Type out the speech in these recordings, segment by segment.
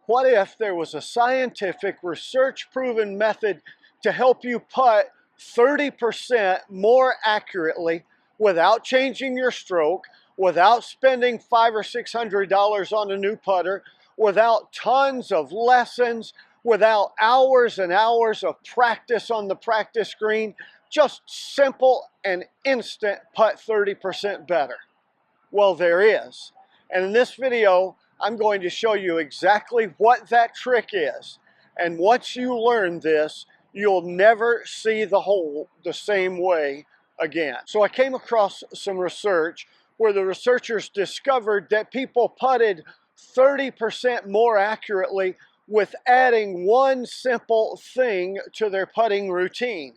What if there was a scientific, research-proven method to help you putt 30% more accurately without changing your stroke, without spending $500 or $600 on a new putter, without tons of lessons, without hours and hours of practice on the practice green, just simple and instant putt 30% better? Well, there is. And in this video, I'm going to show you exactly what that trick is. And once you learn this, you'll never see the hole the same way again. So I came across some research where the researchers discovered that people putted 30% more accurately with adding one simple thing to their putting routine.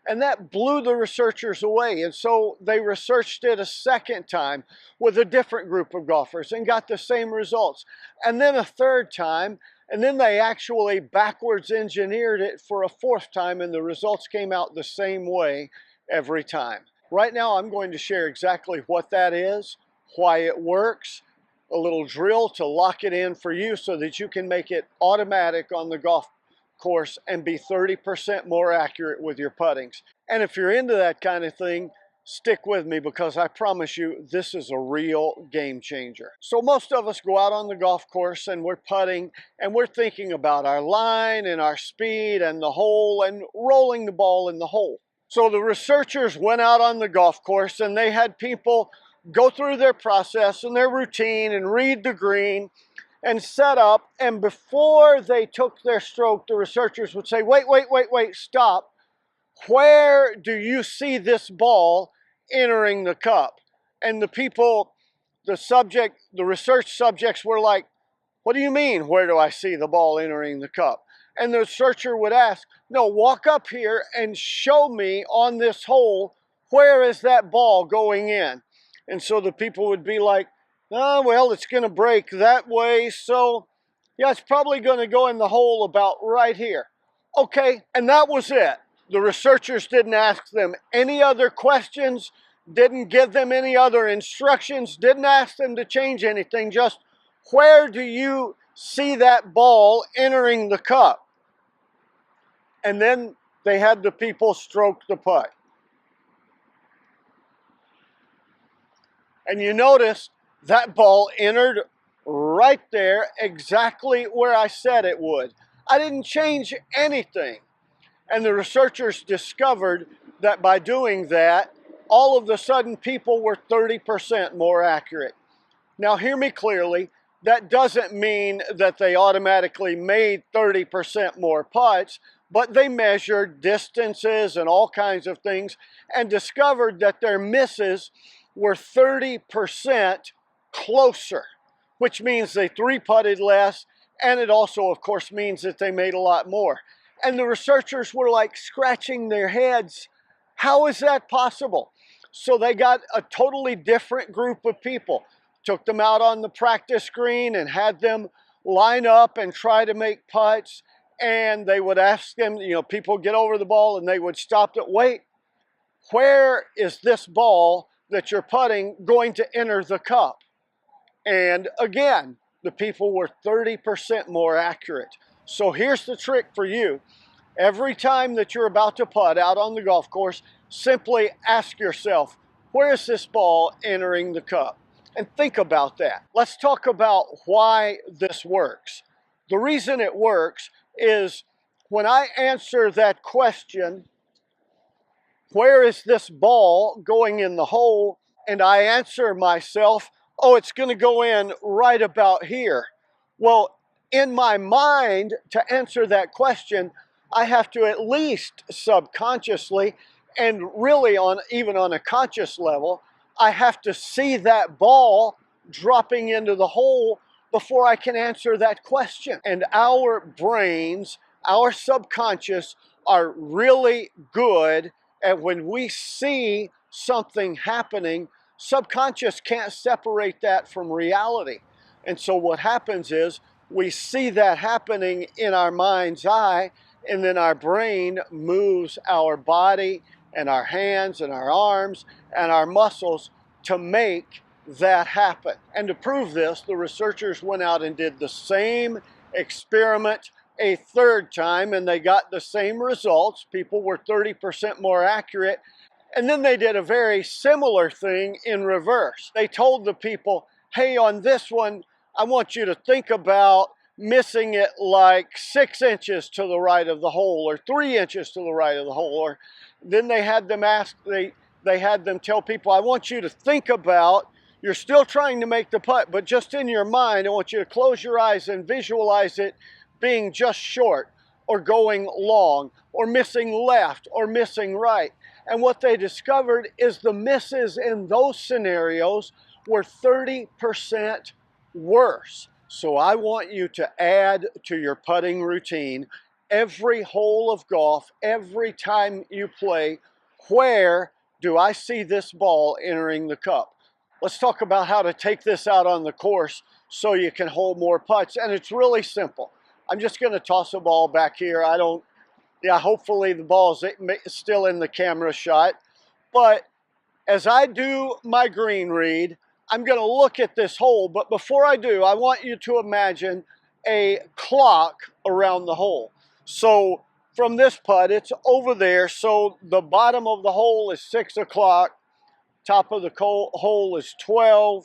And that blew the researchers away. And so they researched it a second time with a different group of golfers and got the same results. And then a third time, and then they actually backwards engineered it for a fourth time, and the results came out the same way every time. Right now, I'm going to share exactly what that is, why it works, a little drill to lock it in for you so that you can make it automatic on the golf course and be 30% more accurate with your puttings. And if you're into that kind of thing, stick with me, because I promise you this is a real game changer. So most of us go out on the golf course and we're putting and we're thinking about our line and our speed and the hole and rolling the ball in the hole. So the researchers went out on the golf course and they had people go through their process and their routine and read the green and set up, and before they took their stroke, the researchers would say, wait, stop. Where do you see this ball entering the cup? And the people, the research subjects were like, what do you mean, where do I see the ball entering the cup? And the researcher would ask, no, walk up here and show me on this hole, where is that ball going in? And so the people would be like, oh, well, it's going to break that way, so yeah, it's probably going to go in the hole about right here. Okay, and that was it. The researchers didn't ask them any other questions, didn't give them any other instructions, didn't ask them to change anything, just where do you see that ball entering the cup? And then they had the people stroke the putt. And you notice that ball entered right there, exactly where I said it would. I didn't change anything. And the researchers discovered that by doing that, all of a sudden people were 30% more accurate. Now hear me clearly, that doesn't mean that they automatically made 30% more putts, but they measured distances and all kinds of things and discovered that their misses were 30% closer, which means they three-putted less, and it also, of course, means that they made a lot more. And the researchers were like scratching their heads. How is that possible? So they got a totally different group of people, took them out on the practice green and had them line up and try to make putts, and they would ask them, people get over the ball, and they would stop it. Wait, where is this ball that you're putting going to enter the cup? And again, the people were 30% more accurate. So here's the trick for you. Every time that you're about to putt out on the golf course, simply ask yourself, where is this ball entering the cup? And think about that. Let's talk about why this works. The reason it works is when I answer that question, where is this ball going in the hole? And I answer myself, oh, it's going to go in right about here. Well, in my mind, to answer that question, I have to at least subconsciously, and really even on a conscious level, I have to see that ball dropping into the hole before I can answer that question. And our brains, our subconscious, are really good at when we see something happening, subconscious can't separate that from reality. And so what happens is we see that happening in our mind's eye, and then our brain moves our body and our hands and our arms and our muscles to make that happen. And to prove this, the researchers went out and did the same experiment a third time, and they got the same results. People were 30% more accurate. And then they did a very similar thing in reverse. They told the people, hey, on this one, I want you to think about missing it like 6 inches to the right of the hole, or 3 inches to the right of the hole. Or then they had them they had them tell people, I want you to think about, you're still trying to make the putt, but just in your mind, I want you to close your eyes and visualize it being just short, or going long, or missing left, or missing right. And what they discovered is the misses in those scenarios were 30% worse. So I want you to add to your putting routine every hole of golf, every time you play, where do I see this ball entering the cup? Let's talk about how to take this out on the course so you can hold more putts. And it's really simple. I'm just going to toss a ball back here. Hopefully the ball's still in the camera shot. But as I do my green read, I'm going to look at this hole. But before I do, I want you to imagine a clock around the hole. So from this putt, it's over there. So the bottom of the hole is 6 o'clock. Top of the hole is 12.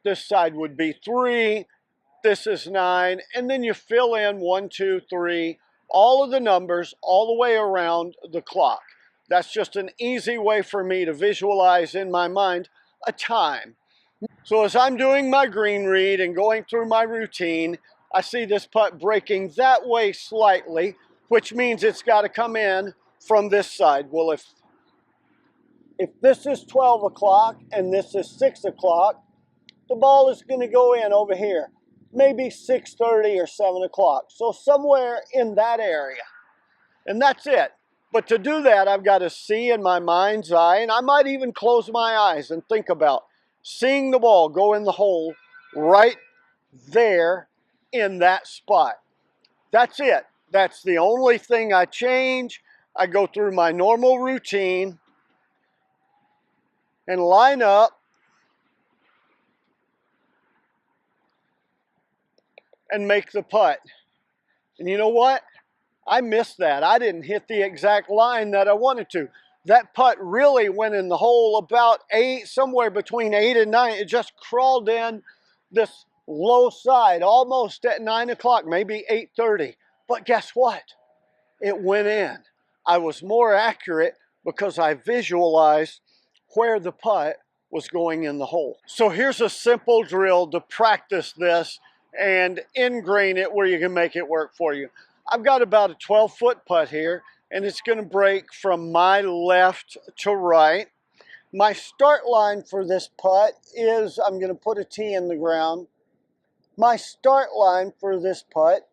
This side would be 3. This is 9. And then you fill in 1, 2, 3. All of the numbers all the way around the clock. That's just an easy way for me to visualize in my mind a time. So as I'm doing my green read and going through my routine, I see this putt breaking that way slightly, which means it's got to come in from this side. Well, if this is 12 o'clock and this is 6 o'clock, the ball is going to go in over here. Maybe 6:30 or 7 o'clock. So somewhere in that area. And that's it. But to do that, I've got to see in my mind's eye, and I might even close my eyes and think about seeing the ball go in the hole right there in that spot. That's it. That's the only thing I change. I go through my normal routine and line up and make the putt. And you know what? I missed that. I didn't hit the exact line that I wanted to. That putt really went in the hole about 8, somewhere between 8 and 9. It just crawled in this low side, almost at 9 o'clock, maybe 8:30. But guess what? It went in. I was more accurate because I visualized where the putt was going in the hole. So here's a simple drill to practice this and ingrain it where you can make it work for you. I've got about a 12-foot putt here, and it's going to break from my left to right. My start line for this putt is, I'm going to put a tee in the ground. My start line for this putt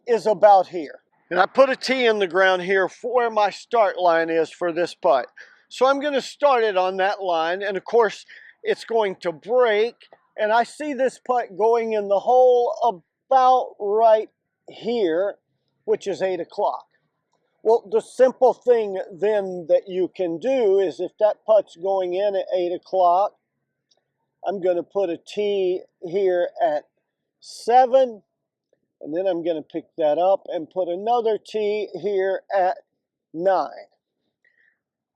is about here. And I put a tee in the ground here for where my start line is for this putt. So I'm going to start it on that line, and of course it's going to break, and I see this putt going in the hole about right here, which is 8 o'clock. Well, the simple thing then that you can do is, if that putt's going in at 8 o'clock, I'm going to put a tee here at 7, and then I'm going to pick that up and put another tee here at 9.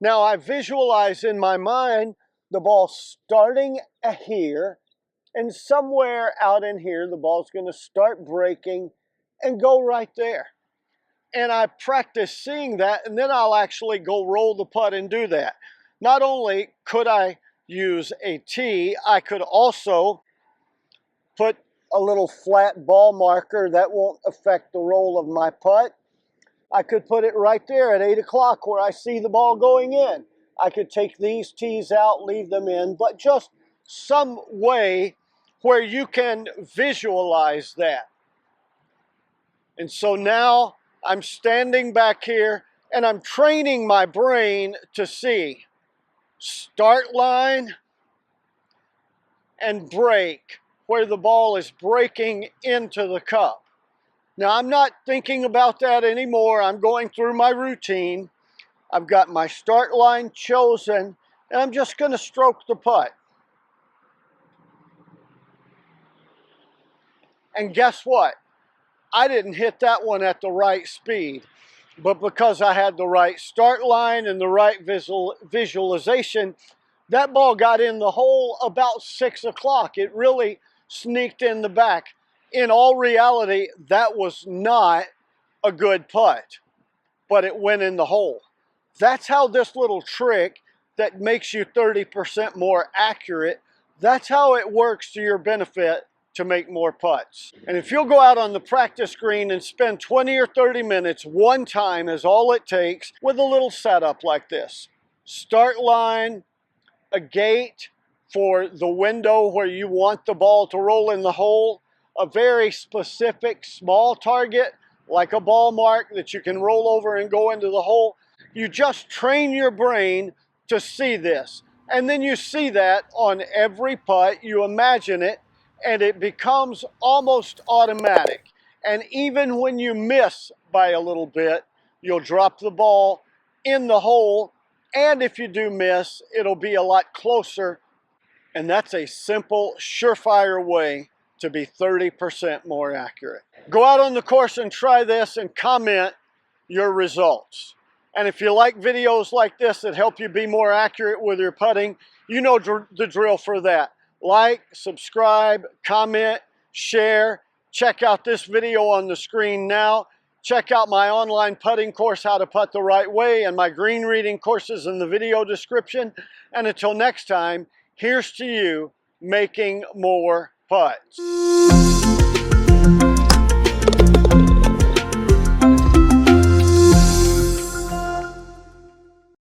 Now I visualize in my mind the ball starting here, and somewhere out in here the ball's going to start breaking and go right there. And I practice seeing that, and then I'll actually go roll the putt and do that. Not only could I use a tee, I could also put a little flat ball marker that won't affect the roll of my putt. I could put it right there at 8 o'clock where I see the ball going in. I could take these tees out, leave them in, but just some way where you can visualize that. And so now I'm standing back here and I'm training my brain to see start line and break, where the ball is breaking into the cup. Now I'm not thinking about that anymore. I'm going through my routine. I've got my start line chosen, and I'm just going to stroke the putt. And guess what? I didn't hit that one at the right speed, but because I had the right start line and the right visualization, that ball got in the hole about 6 o'clock. It really sneaked in the back. In all reality, that was not a good putt, but it went in the hole. That's how this little trick that makes you 30% more accurate, that's how it works to your benefit to make more putts. And if you'll go out on the practice green and spend 20 or 30 minutes one time is all it takes with a little setup like this. Start line, a gate for the window where you want the ball to roll in the hole, a very specific small target like a ball mark that you can roll over and go into the hole. You just train your brain to see this. And then you see that on every putt, you imagine it, and it becomes almost automatic. And even when you miss by a little bit, you'll drop the ball in the hole. And if you do miss, it'll be a lot closer. And that's a simple, surefire way to be 30% more accurate. Go out on the course and try this and comment your results. And if you like videos like this that help you be more accurate with your putting, you know the drill for that. Like, subscribe, comment, share. Check out this video on the screen now. Check out my online putting course, How to Putt the Right Way, and my green reading courses in the video description. And until next time, here's to you making more putts.